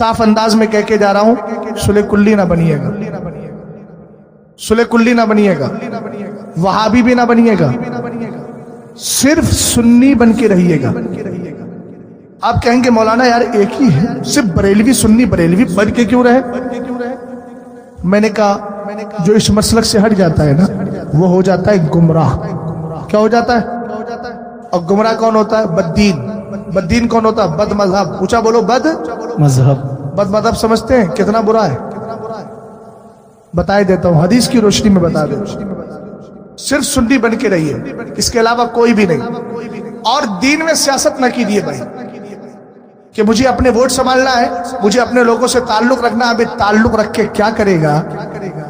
صاف انداز میں کہہ کے جا رہا ہوں، سلح کلی نہ بنیے گا، سلح کلی نہ بنیے گا، وہابی بھی نہ بنیے گا، صرف سنی بن کے رہیے گا۔ آپ کہیں گے مولانا یار ایک ہی ہے، صرف بریلوی سنی بریلوی بن کے کیوں رہے؟ میں نے کہا جو اس مسلک سے ہٹ جاتا ہے نا وہ ہو جاتا ہے گمراہ۔ کیا ہو جاتا ہے؟ اور گمراہ کون ہوتا ہے؟ بددین۔ بددین کون ہوتا ہے؟ بد مذہب۔ اونچا بولو، بد مذہب۔ بد مذہب سمجھتے ہیں کتنا برا ہے؟ بتائے دیتا ہوں، حدیث کی روشنی میں بتا دے۔ صرف سنی بن کے رہیے، اس کے علاوہ کوئی بھی نہیں۔ اور دین میں سیاست نہ کیجیے بھائی کہ مجھے اپنے ووٹ سنبھالنا ہے، مجھے اپنے لوگوں سے تعلق رکھنا ہے۔ ابھی تعلق رکھ کے کیا کرے گا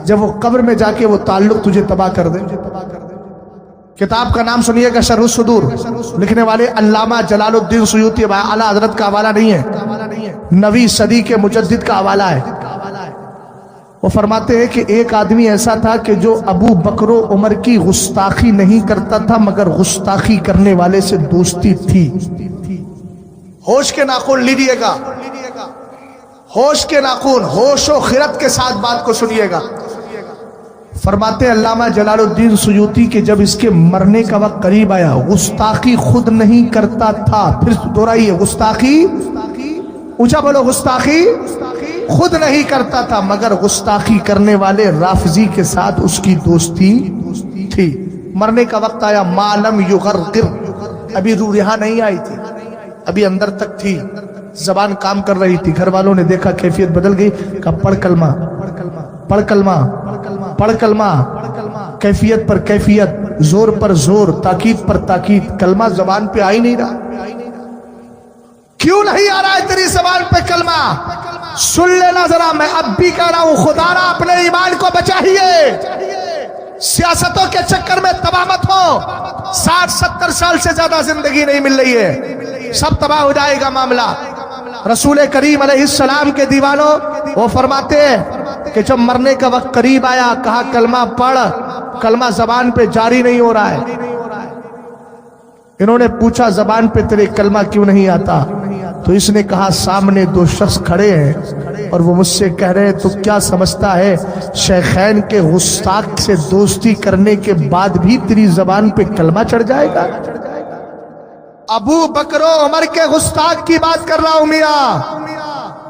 جب وہ قبر میں جا کے وہ تعلق تجھے تباہ کر دے؟ کتاب کا نام سنیے گا شرح الصدور، لکھنے والے علامہ جلال الدین سیوطی، اعلیٰ حضرت کا حوالہ نہیں ہے، 9ویں صدی کے مجدد کا حوالہ ہے۔ وہ فرماتے ہیں کہ ایک آدمی ایسا تھا کہ جو ابو بکر و عمر کی گستاخی نہیں کرتا تھا مگر گستاخی کرنے والے سے دوستی تھی۔ ہوش کے ناخن لیجیے گا، ہوش کے ناخن، ہوش و خرد کے ساتھ بات کو سنیے گا۔ فرماتے ہیں علامہ جلال الدین سیوطی کہ جب اس کے مرنے کا وقت قریب آیا، گستاخی خود نہیں کرتا تھا، پھر دہرائیے گستاخی، اونچا بولو، گستاخی خود نہیں کرتا تھا مگر گستاخی کرنے والے رافضی کے ساتھ اس کی دوستی تھی۔ مرنے کا وقت آیا، معلم یغرغر، ابھی روح یہاں نہیں آئی تھی، ابھی اندر تک تھی، زبان کام کر رہی تھی۔ گھر والوں نے دیکھا کیفیت بدل گئی، کہا پڑھ کلمہ، پڑھ کلمہ، پڑھ کلمہ، کیفیت پر کیفیت، زور پر زور، تاکید پر تاکید، کلمہ زبان پہ آ ہی نہیں رہا۔ کیوں نہیں آ رہا ہے تیری زبان پہ کلمہ؟ سن لینا ذرا، میں اب بھی کہہ رہا ہوں، خدا را اپنے ایمان کو بچائیے، سیاستوں کے چکر میں تباہ مت ہو۔ 60-70 سال سے زیادہ زندگی نہیں مل رہی ہے، سب تباہ ہو جائے گا معاملہ۔ رسول کریم علیہ السلام کے دیوانوں، وہ فرماتے ہیں کہ جب مرنے کا وقت قریب آیا، کہا کلمہ پڑھ، کلمہ زبان پہ جاری نہیں ہو رہا ہے۔ انہوں نے پوچھا زبان پہ تیرے کلمہ کیوں نہیں آتا؟ تو اس نے کہا سامنے 2 شخص کھڑے ہیں اور وہ مجھ سے کہہ رہے ہیں تو کیا سمجھتا ہے شیخین کے گستاخ سے دوستی کرنے کے بعد بھی تیری زبان پہ کلمہ چڑھ جائے گا؟ ابو بکر و عمر کے گستاخ کی بات کر رہا ہوں میاں،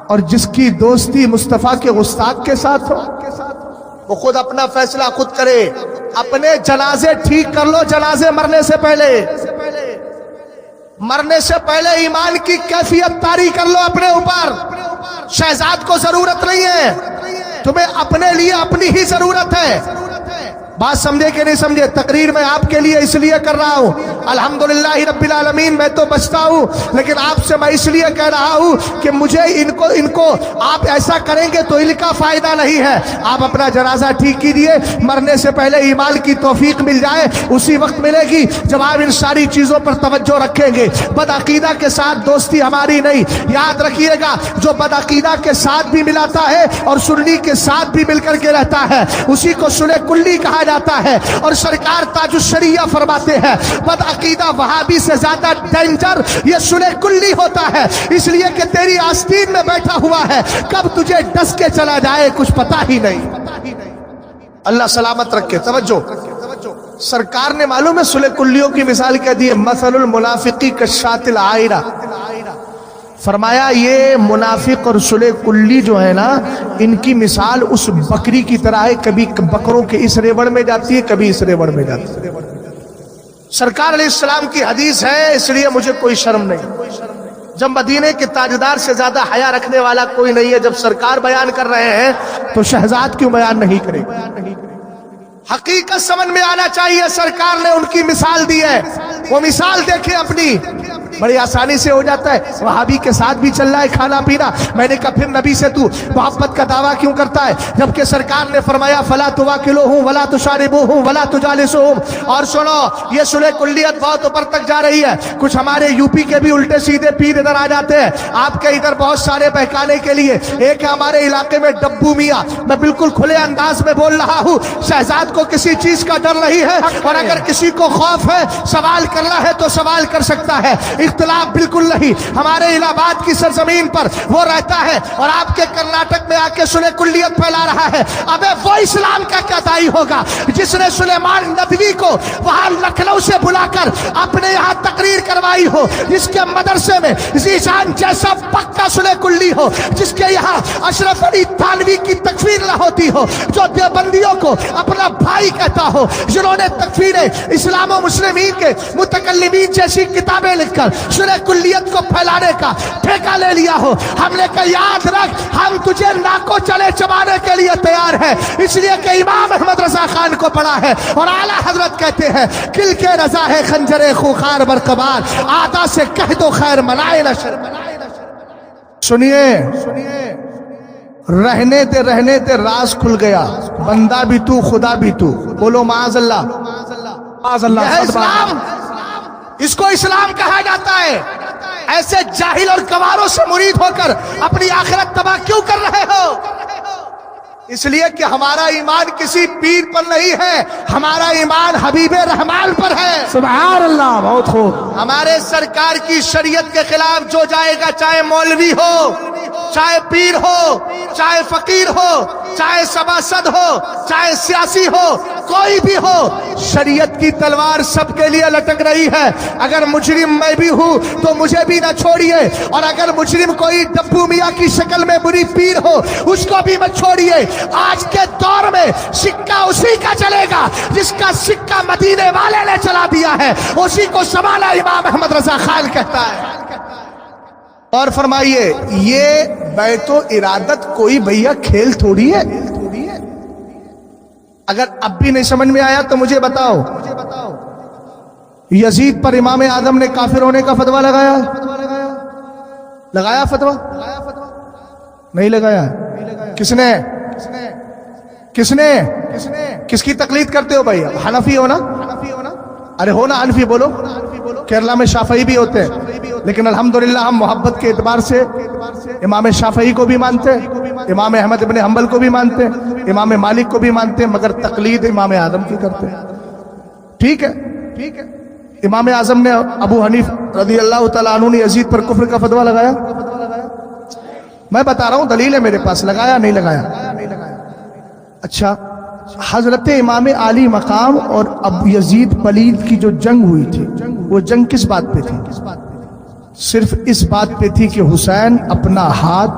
اور جس کی دوستی مصطفیٰ کے گستاخ کے ساتھ ہو، وہ خود اپنا فیصلہ خود کرے۔ اپنے جنازے ٹھیک کر لو، جنازے مرنے سے پہلے، مرنے سے پہلے ایمان کی کیفیت طاری کر لو اپنے اوپر۔ شہزاد کو ضرورت نہیں ہے، تمہیں اپنے لیے اپنی ہی ضرورت ہے۔ بات سمجھے کہ نہیں سمجھے؟ تقریر میں آپ کے لیے اس لیے کر رہا ہوں، الحمدللہ رب العالمین میں تو بچتا ہوں، لیکن آپ سے میں اس لیے کہہ رہا ہوں کہ مجھے ان کو آپ ایسا کریں گے تو ان کا فائدہ نہیں ہے۔ آپ اپنا جنازہ ٹھیک کیجئے، مرنے سے پہلے ایمان کی توفیق مل جائے، اسی وقت ملے گی جب آپ ان ساری چیزوں پر توجہ رکھیں گے۔ بدعقیدہ کے ساتھ دوستی ہماری نہیں، یاد رکھیے گا، جو بدعقیدہ کے ساتھ بھی ملاتا ہے اور سنی کے ساتھ بھی مل کر کے رہتا ہے، اسی کو صلح کلی کہا جاتا ہے۔ اور سرکار تاج الشریعہ فرماتے ہیں بدعقیدہ وہابی سے زیادہ ڈینجر یہ صلح کلی ہوتا ہے، اس لیے کہ تیری آستین میں بیٹھا ہوا ہے، کب تجھے ڈس کے چلا جائے کچھ پتا ہی نہیں۔ اللہ سلامت رکھے۔ توجہ، سرکار نے معلوم ہے صلح کلیوں کی مثال کہہ دی ہے، مثل المنافقی کالشاة العائرہ، فرمایا یہ منافق اور صلح کلی جو ہے نا، ان کی مثال اس بکری کی طرح ہے، کبھی بکروں کے اس ریوڑ میں جاتی ہے، کبھی اس ریوڑ میں جاتی ہے۔ سرکار علیہ السلام کی حدیث ہے، اس لیے مجھے کوئی شرم نہیں۔ جب مدینے کے تاجدار سے زیادہ حیا رکھنے والا کوئی نہیں ہے، جب سرکار بیان کر رہے ہیں تو شہزاد کیوں بیان نہیں کرے؟ حقیقت سمجھ میں آنا چاہیے، سرکار نے ان کی مثال دی ہے، وہ مثال دیکھیں اپنی، بڑی آسانی سے ہو جاتا ہے وہابی کے ساتھ بھی چل رہا ہے کھانا پینا۔ میں نے کہا پھر نبی سے تو محبت کا دعویٰ کیوں کرتا ہے، جبکہ سرکار نے فرمایا فلا تواکلوہم ولا تشاربوہم ولا تجالسوہم۔ اور سنو، یہ صلح کلیت بہت اوپر تک جا رہی ہے، کچھ ہمارے یوپی کے بھی الٹے سیدھے پیر ادھر آ جاتے ہیں آپ کے ادھر بہت سارے بہکانے کے لیے۔ ایک ہے ہمارے علاقے میں ڈبو میاں، میں بالکل کھلے انداز میں بول رہا ہوں، شہزاد کو کسی چیز کا ڈر نہیں ہے، اور اگر کسی کو خوف ہے سوال کرنا ہے تو سوال کر سکتا ہے۔ اختلاف بالکل نہیں. ہمارے الہ آباد کی سرزمین پر وہ رہتا ہے اور آپ کے کرناٹک میں آ کے سلح کلیت پھیلا رہا ہے. ابے وہ اسلام کا کیا داعی ہوگا جس نے سلیمان ندوی کو وہاں لکھنؤ سے بلا کر اپنے یہاں تقریر کروائی ہو, جس کے مدرسے میں ذیشان جیسا پکا سلح کلی ہو, جس کے یہاں اشرف علی تھانوی کی تکفیر نہ ہوتی ہو, جو دیوبندیوں کو اپنا بھائی کہتا ہو, جنہوں نے تکفیر اسلام و مسلمین کے متکلمین جیسی کتابیں لکھ کر سلح کلیت کو پھیلانے کا ٹھیکہ لے لیا ہو. ہم نے کہا یاد رکھ, ہم تجھے ناکو چلے چبانے کے لیے تیار ہے, اس لیے کہ امام احمد رضا خان کو پڑھا ہے اور اعلیٰ حضرت کہتے ہیں کل کے رضا ہے خنجر خوخار برقبار, آدھا سے کہہ دو خیر منائے نہ شر. سنیے, رہنے تے راز کھل گیا, بندہ بھی تو خدا بھی تو. بولو معاذ اللہ. یہ اسلام, اس کو اسلام کہا جاتا ہے. ایسے جاہل اور گواروں سے مرید ہو کر اپنی آخرت تباہ کیوں کر رہے ہو؟ اس لیے کہ ہمارا ایمان کسی پیر پر نہیں ہے, ہمارا ایمان حبیب رحمان پر ہے. سبحان اللہ, بہت خوب. ہمارے سرکار کی شریعت کے خلاف جو جائے گا, چاہے مولوی ہو, چاہے پیر ہو, چاہے فقیر ہو, چاہے سباسد ہو, چاہے سیاسی ہو, کوئی بھی ہو, شریعت کی تلوار سب کے لیے لٹک رہی ہے. اگر مجرم میں بھی ہوں تو مجھے بھی نہ چھوڑیے, اور اگر مجرم کوئی ڈبو میاں کی شکل میں بری پیر ہو اس کو بھی مت چھوڑیے. آج کے دور میں سکہ اسی کا چلے گا جس کا سکہ مدینے والے نے چلا دیا ہے, اسی کو سنبھالا امام احمد رضا خان کہتا ہے. اور فرمائیے, یہ بیت و ارادت کوئی بھیا کھیل تھوڑی ہے. اگر اب بھی نہیں سمجھ میں آیا تو مجھے بتاؤ, یزید پر امام اعظم نے کافر ہونے کا فتویٰ لگایا فتویٰ نہیں لگایا. کس نے کس کی تقلید کرتے ہو بھائی؟ حنفی ہو نا؟ ارے ہو نا حنفی, بولو. کیرلا میں شافعی بھی ہوتے ہیں, لیکن الحمدللہ ہم محبت کے اعتبار سے امام شافعی کو بھی مانتے, امام احمد ابن حنبل کو بھی مانتے, امام مالک کو بھی مانتے, مگر تقلید امام اعظم کی کرتے ہیں. ٹھیک ہے, امام اعظم نے ابو حنیف رضی اللہ تعالیٰ عنہ نے یزید پر کفر کا فتویٰ لگایا. میں بتا رہا ہوں, دلیل ہے میرے پاس, لگایا نہیں لگایا. اچھا, حضرت امام علی مقام اور ابو یزید پلید کی جو جنگ ہوئی تھی, وہ جنگ کس بات پہ تھی؟ صرف اس بات پہ تھی کہ حسین اپنا ہاتھ.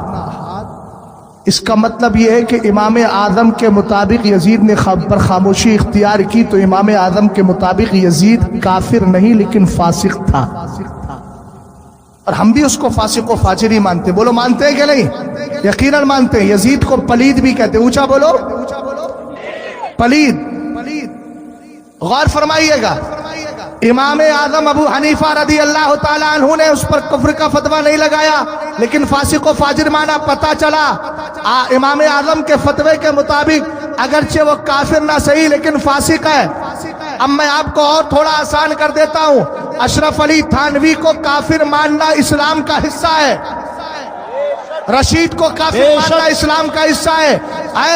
اس کا مطلب یہ ہے کہ امام اعظم کے مطابق یزید نے پر خاموشی اختیار کی, تو امام اعظم کے مطابق یزید کافر نہیں لیکن فاسق تھا, اور ہم بھی اس کو فاسق و فاجر ہی مانتے. بولو مانتے ہیں کہ نہیں؟ یقیناً مانتے ہیں. یزید کو پلید بھی کہتے, اونچا بولو, پلید. غور فرمائیے گا, امام اعظم ابو حنیفہ رضی اللہ تعالیٰ عنہ نے اس پر کفر کا فتویٰ نہیں لگایا, لیکن فاسق و فاجر مانا پتا چلا. امام اعظم کے فتوے کے مطابق اگرچہ وہ کافر نہ صحیح لیکن فاسق ہے. اب میں آپ کو اور تھوڑا آسان کر دیتا ہوں, اشرف علی تھانوی کو کافر ماننا اسلام کا حصہ ہے, رشید کو کافر ماننا اسلام کا حصہ ہے,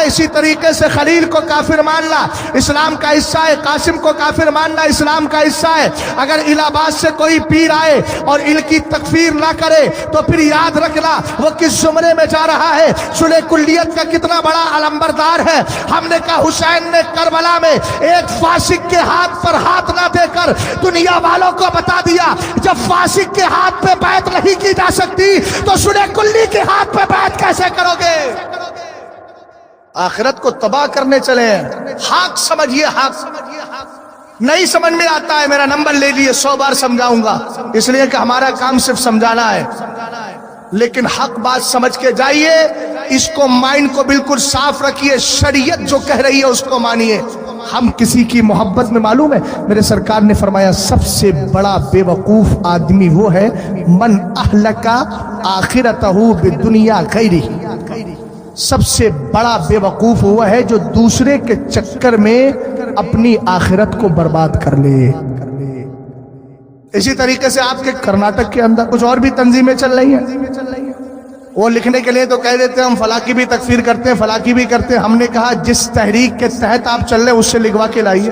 اسی طریقے سے خلیل کو کافر ماننا اسلام کا حصہ ہے, قاسم کو کافر ماننا اسلام کا حصہ ہے. اگر الہ آباد سے کوئی پیر آئے اور ان کی تکفیر نہ کرے تو پھر یاد رکھنا وہ کس زمرے میں جا رہا ہے, سلح کلیت کا کتنا بڑا علمبردار ہے. ہم نے کہا حسین نے کربلا میں ایک فاسق کے ہاتھ پر ہاتھ نہ دے کر دنیا والوں کو بتا دیا, جب فاسق کے ہاتھ پہ بیعت نہیں کی جا سکتی تو سلح کلی کے ہاتھ پہ بیعت کیسے کرو گے؟ آخرت کو تباہ کرنے چلے ہیں. حق سمجھیے, حق نہیں سمجھ میں آتا ہے میرا نمبر لے لیے, 100 بار سمجھاؤں گا, اس لیے کہ ہمارا کام صرف سمجھانا ہے. لیکن حق بات سمجھ کے جائیے, اس کو مائنڈ کو بالکل صاف رکھیے, شریعت جو کہہ رہی ہے اس کو مانیے. ہم کسی کی محبت میں, معلوم ہے میرے سرکار نے فرمایا سب سے بڑا بے وقوف آدمی وہ ہے من اہلک آخرتہ بالدنیا غیرہ. سب سے بڑا بے وقوف وہ ہے جو دوسرے کے چکر میں اپنی آخرت کو برباد کر لے. اسی طریقے سے آپ کے کرناٹک کے اندر کچھ اور بھی تنظیمیں چل رہی ہیں, وہ لکھنے کے لیے تو کہہ دیتے ہیں ہم فلاں کی بھی تکفیر کرتے ہیں, فلاں کی بھی کرتے ہیں. ہم نے کہا جس تحریک کے تحت آپ چل رہے ہیں اس سے لکھوا کے لائیے.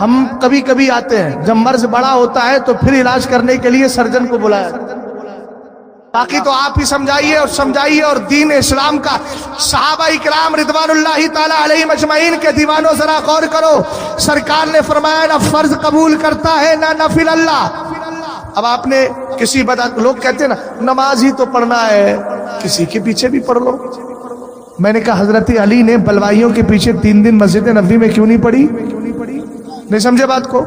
ہم کبھی کبھی آتے ہیں، جب مرض بڑا ہوتا ہے تو پھر علاج کرنے کے لیے سرجن کو بلایا، باقی تو آپ ہی سمجھائیے اور دین اسلام کا صحابہ اکرام رضوان اللہ تعالی علیہم اجمعین کے دیوانوں ذرا غور کرو، سرکار نے فرمایا نہ فرض قبول کرتا ہے نہ نفل اللہ۔ اب آپ نے کسی لوگ کہتے ہیں نا نماز ہی تو پڑھنا ہے، کسی کے پیچھے بھی پڑھ لو۔ میں نے کہا حضرت علی نے بلوائیوں کے پیچھے 3 دن مسجد نبوی میں کیوں نہیں پڑھی؟ نہیں سمجھے بات کو؟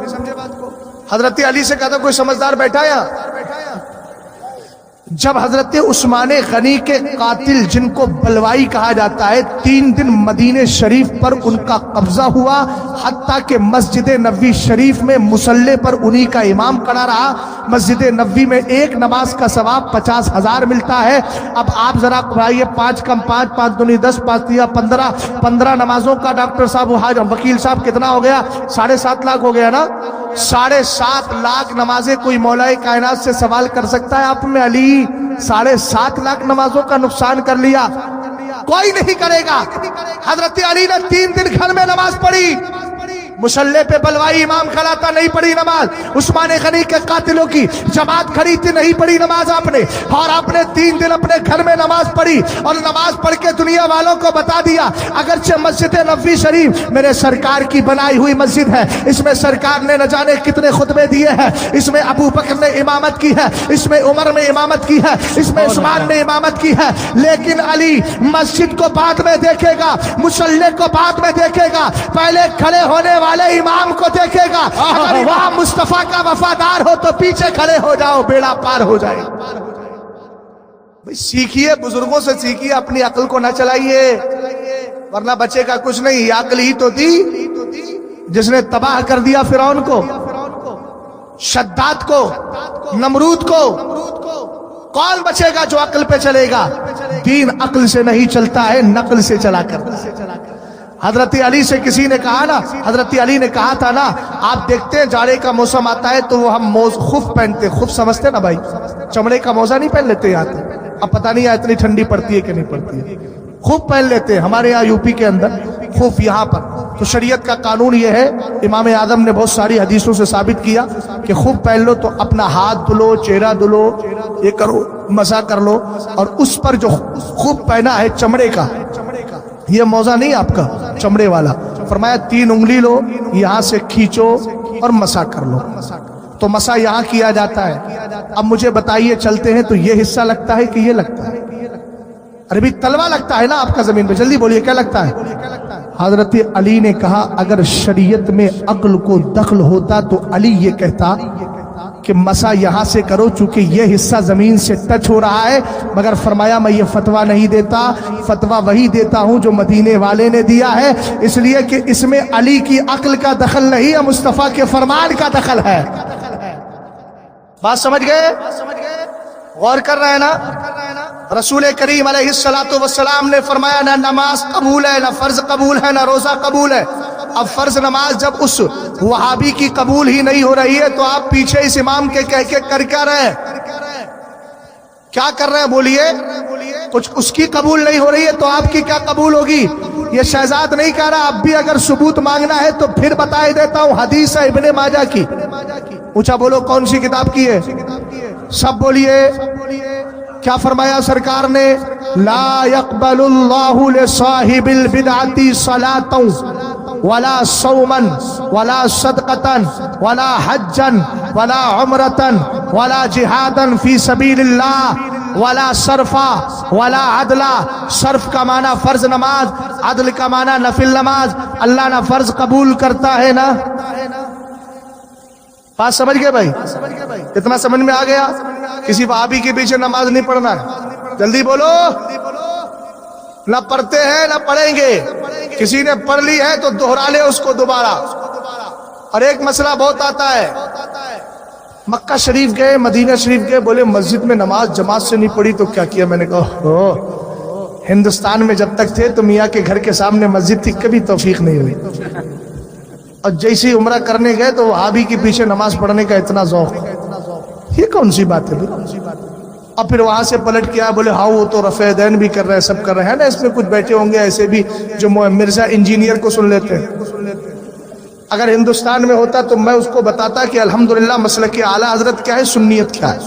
حضرت علی سے کہا تھا کوئی سمجھدار بیٹھا یا؟ جب حضرت عثمان غنی کے قاتل جن کو بلوائی کہا جاتا ہے 3 دن مدینہ شریف پر ان کا قبضہ ہوا، حتیٰ کہ مسجد نبوی شریف میں مصلی پر انہی کا امام کھڑا رہا، مسجد نبوی میں ایک نماز کا ثواب 50,000 ملتا ہے۔ اب آپ ذرا قرائیے 5 کم 5 5 دونی 10 5 تیا 15 نمازوں کا ڈاکٹر صاحب وکیل صاحب کتنا ہو گیا؟ 7.5 لاکھ ہو گیا نا؟ 7.5 لاکھ نمازیں کوئی مولا کائنات سے سوال کر سکتا ہے آپ میں علی 7.5 لاکھ نمازوں کا نقصان کر لیا؟ کوئی نہیں کرے گا۔ حضرت علی نے 3 دن گھر میں نماز پڑھی، مصلی پہ بلوائی امام کھڑا تھا نہیں پڑھی نماز، عثمان غنی کے قاتلوں کی جماعت کھڑی تھی نہیں پڑھی نماز آپ نے، اور آپ نے 3 دن اپنے گھر میں نماز پڑھی اور نماز پڑھ کے دنیا والوں کو بتا دیا اگرچہ مسجد نبوی شریف میرے سرکار کی بنائی ہوئی مسجد ہے، اس میں سرکار نے نہ جانے کتنے خطبے دیے ہیں، اس میں ابو بکر نے امامت کی ہے، اس میں عمر نے امامت کی ہے، اس میں عثمان نے امامت کی ہے، لیکن علی مسجد کو بعد میں دیکھے گا، مصلی کو بعد میں دیکھے گا، پہلے کھڑے ہونے والے امام کو دیکھے گا۔ اگر امام مصطفیٰ کا وفادار ہو تو پیچھے کھڑے ہو جاؤ، بیڑا پار ہو جائے۔ سیکھیے، بزرگوں سے سیکھیے، اپنی عقل کو نہ چلائیے ورنہ بچے کا کچھ نہیں۔ یہ عقل ہی تو تھی جس نے تباہ کر دیا فرعون کو، شداد کو، نمرود کو۔ کون بچے گا جو عقل پہ چلے گا؟ دین عقل سے نہیں چلتا ہے، نقل سے چلا کر۔ حضرت علی سے کسی نے کہا نا، حضرت علی نے کہا تھا نا، آپ دیکھتے ہیں جاڑے کا موسم آتا ہے تو وہ ہم خف پہنتے، خف سمجھتے نا بھائی، چمڑے کا موزہ نہیں پہن لیتے یہاں تھے، اب پتہ نہیں اتنی ٹھنڈی پڑتی ہے کہ نہیں پڑتی ہے، خف پہن لیتے ہیں ہمارے یہاں یوپی کے اندر، خف یہاں پر۔ تو شریعت کا قانون یہ ہے، امام اعظم نے بہت ساری حدیثوں سے ثابت کیا کہ خف پہن لو تو اپنا ہاتھ دھلو، چہرہ دھلو، یہ کرو، مسح کر لو، اور اس پر جو خف پہنا ہے چمڑے کا، یہ موزہ نہیں آپ کا، چمڑے والا، فرمایا 3 انگلی لو، یہاں سے کھینچو اور مسح کر لو۔ تو مسح یہاں کیا جاتا ہے۔ اب مجھے بتائیے چلتے ہیں تو یہ حصہ لگتا ہے کہ یہ لگتا ہے؟ ارے بھی تلوا لگتا ہے نا آپ کا زمین پہ، جلدی بولیے کیا لگتا ہے؟ حضرت علی نے کہا اگر شریعت میں عقل کو دخل ہوتا تو علی یہ کہتا کہ مسح یہاں سے کرو چونکہ یہ حصہ زمین سے ٹچ ہو رہا ہے، مگر فرمایا میں یہ فتویٰ نہیں دیتا، فتویٰ وہی دیتا ہوں جو مدینے والے نے دیا ہے، اس لیے کہ اس میں علی کی عقل کا دخل نہیں ہے، مصطفیٰ کے فرمان کا دخل ہے۔ بات سمجھ گئے؟ غور کر رہے ہیں نا؟ رسول کریم علیہ السلام نے فرمایا نہ نماز قبول ہے، نہ فرض قبول ہے، نہ روزہ قبول ہے۔ اب فرض نماز جب اس وہابی کی قبول ہی نہیں ہو رہی ہے تو آپ پیچھے اس امام کے کہہ کے کر کیا رہے ہیں؟ کیا کر رہے ہیں بولیے؟ کچھ اس کی قبول نہیں ہو رہی ہے تو آپ کی کیا قبول ہوگی؟ یہ شہزاد نہیں کہہ رہا، اب بھی اگر ثبوت مانگنا ہے تو پھر بتائی دیتا ہوں، حدیث ہے ابن ماجہ کی۔ اونچا بولو کون سی کتاب کی ہے؟ سب بولیے کیا فرمایا سرکار نے؟ لا يقبل اللہ لصاحب البدعۃ صلاۃ ولا صوما ولا صدقة ولا حجا ولا عمرة ولا جہادا فی سبیل اللہ ولا صرفا ولا عدلا۔ صرف کا معنی فرض نماز، عدل کا معنی نفل نماز۔ اللہ نہ فرض قبول کرتا ہے نا۔ بات سمجھ گئے بھائی؟ اتنا سمجھ میں آ گیا؟ کسی وہابی کے پیچھے نماز نہیں پڑھنا ہے، جلدی بولو۔ نہ پڑھتے ہیں نہ پڑھیں گے، کسی نے پڑھ لی ہے تو دہرا لے اس کو دوبارہ۔ اور ایک مسئلہ بہت آتا ہے، مکہ شریف گئے، مدینہ شریف گئے، بولے مسجد میں نماز جماعت سے نہیں پڑھی تو کیا کیا؟ میں نے کہا ہندوستان میں جب تک تھے تو میاں کے گھر کے سامنے مسجد تھی، کبھی توفیق نہیں ہوئی، اور جیسے عمرہ کرنے گئے تو وہابی کے پیچھے نماز پڑھنے کا اتنا ذوق، یہ کون سی بات ہے؟ اور پھر وہاں سے پلٹ کیا، بولے ہاں وہ تو رفع دین بھی کر رہے ہیں، سب کر رہے ہیں نا، اس میں کچھ بیٹھے ہوں گے ایسے بھی جو مرزا انجینئر کو سن لیتے ہیں، اگر ہندوستان میں ہوتا تو میں اس کو بتاتا کہ الحمدللہ مسلک اعلیٰ حضرت کیا ہے، سنیت کیا ہے.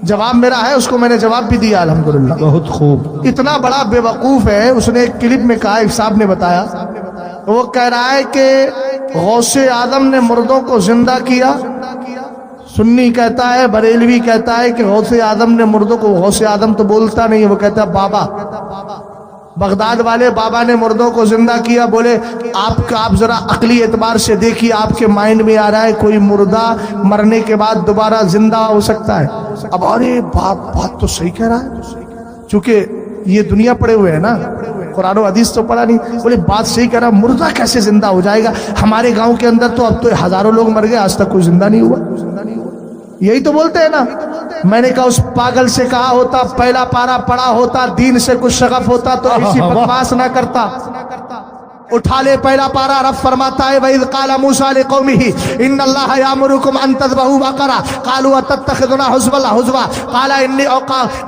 جواب میرا ہے، اس کو میں نے جواب بھی دیا الحمدللہ. بہت خوب. اتنا بڑا بے وقوف ہے، اس نے ایک کلپ میں کہا، ایک صاحب نے بتایا، وہ کہہ رہا ہے کہ غوث اعظم نے مردوں کو زندہ کیا. سنی کہتا ہے، بریلوی کہتا ہے کہ غوث اعظم نے مردوں کو، غوث اعظم تو بولتا نہیں ہے، وہ کہتا ہے بابا. بغداد والے بابا نے مردوں کو زندہ کیا. بولے آپ ذرا عقلی اعتبار سے دیکھیے، آپ کے مائنڈ میں آ رہا ہے کوئی مردہ مرنے کے بعد دوبارہ زندہ ہو سکتا ہے؟ اب ارے بات تو صحیح کہہ رہا ہے، چونکہ یہ دنیا پڑے ہوئے ہیں نا، قرآن و حدیث تو پڑھا نہیں. بولے بات صحیح کہہ رہا، مردہ کیسے زندہ ہو جائے گا؟ ہمارے گاؤں کے اندر تو اب تو ہزاروں لوگ مر گئے، آج تک کوئی زندہ نہیں ہوا. یہی تو بولتے ہیں نا. میں نے کہا اس پاگل سے کہا ہوتا، پہلا پارا پڑا ہوتا، دین سے کچھ شغف ہوتا تو ایسی بکواس نہ کرتا. اٹھا لے پہلا پارا. رب فرماتا ہے وَإِذْ قَالَ مُوسَىٰ لِقَوْمِهِ إِنَّ اللَّهَ يَأْمُرُكُمْ أَن تَذْبَحُوا بَقَرَةً قَالُوا أَتَتَّخِذُنَا هُزُوًا قَالَ إِنِّي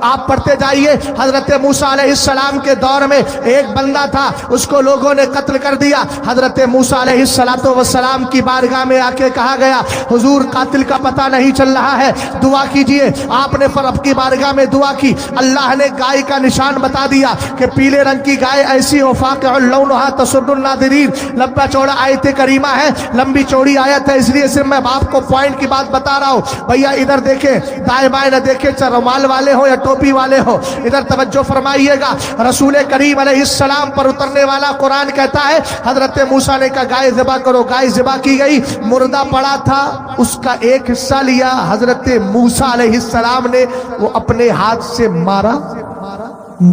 آپ پڑھتے جائیے. حضرت موسیٰ علیہ السلام کے دور میں ایک بندہ تھا، اس کو لوگوں نے قتل کر دیا. حضرت موسیٰ علیہ السلام کی بارگاہ میں آ کے کہا گیا، حضور قاتل کا پتہ نہیں چل رہا ہے، دعا کیجئے. آپ نے رب کی بارگاہ میں دعا کی. اللہ نے گائے کا نشان بتا دیا کہ پیلے رنگ کی گائے ایسی ہو، فاقع لونھا تسر الناظرین. لمبا چوڑا آیت کریمہ ہے، لمبی چوڑی آیت ہے، اس لیے صرف میں آپ کو پوائنٹ کی بات بتا رہا ہوں. بھیا ادھر دیکھیں، دائیں بائیں نہ دیکھیں، چاہے رومال والے ہو یا ٹوپی والے ہو، ادھر توجہ فرمائیے گا. رسول کریم علیہ السلام پر اترنے والا قرآن کہتا ہے حضرت موسیٰ نے کہا گائے ذبح کرو. گائے ذبح کی گئی، مردہ پڑا تھا، اس کا ایک حصہ لیا حضرت موسیٰ علیہ السلام نے، وہ اپنے ہاتھ سے مارا،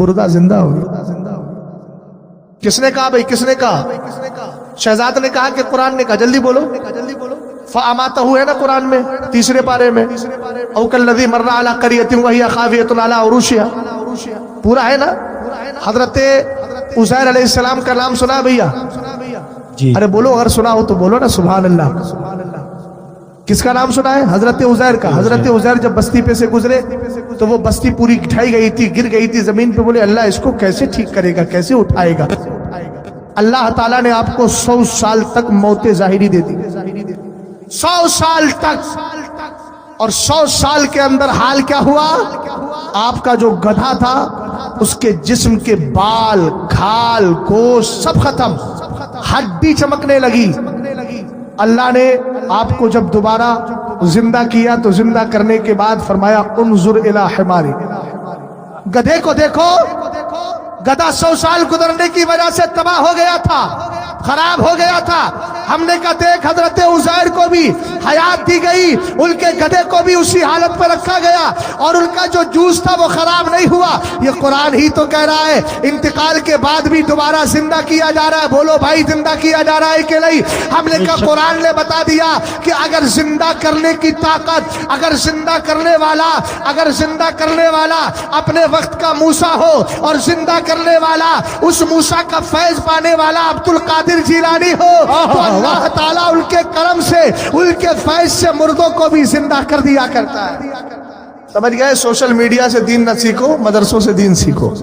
مردہ زندہ ہو گیا. کس نے کہا بھائی، کس نے کہا؟ شہزاد نے کہا کہ قرآن نے کہا؟ جلدی بولو. فَأَمَاتَهُ ہے نا قرآن میں تیسرے پارے میں، او کالذی مر علی قریۃ وہی خاویۃ علی عروشها، پورا ہے نا. حضرت عزیر علیہ السلام کا نام سنا بھیا؟ جی. ارے بولو، اگر سنا ہو تو بولو نا سبحان اللہ. کس کا نام سنا ہے؟ حضرت عزیر کا. حضرت عزیر جب بستی پہ سے گزرے تو وہ بستی پوری ڈھائی گئی تھی، گر گئی تھی زمین پہ. بولے اللہ اس کو کیسے ٹھیک کرے گا، کیسے اٹھائے گا؟ اللہ تعالیٰ نے آپ کو 100 سال تک موت ظاہری دے دی، 100 سال تک. اور 100 سال کے اندر حال کیا ہوا؟ آپ کا جو گدھا تھا اس کے جسم کے بال، کھال، گوشت سب ختم، ہڈی چمکنے لگی. اللہ نے آپ کو جب دوبارہ زندہ کیا تو زندہ کرنے کے بعد فرمایا انظر الی حماری، گدھے کو دیکھو. گدھا 100 سال گزرنے کی وجہ سے تباہ ہو گیا تھا، خراب ہو گیا تھا. ہم نے کہا دیکھ حضرت عزیر کو بھی حیات دی گئی، ان کے گدھے کو بھی اسی حالت پر رکھا گیا اور ان کا جو جوس تھا وہ خراب نہیں ہوا. یہ قرآن ہی تو کہہ رہا ہے انتقال کے بعد بھی دوبارہ زندہ کیا جا رہا ہے. بولو بھائی زندہ کیا جا رہا ہے کہ نہیں؟ ہم نے کہا قرآن نے بتا دیا کہ اگر زندہ کرنے کی طاقت، اگر زندہ کرنے والا اپنے وقت کا موسیٰ ہو اور زندہ کرنے والا اس موسیٰ کا فیض پانے والا عبد القادر جیلانی ہو تو اللہ تعالیٰ ان کے کرم سے، ان کے فیض سے مردوں کو بھی زندہ کر دیا کرتا ہے. سمجھ گئے؟ سوشل میڈیا سے دین نہ سیکھو، مدرسوں سے دین سیکھو.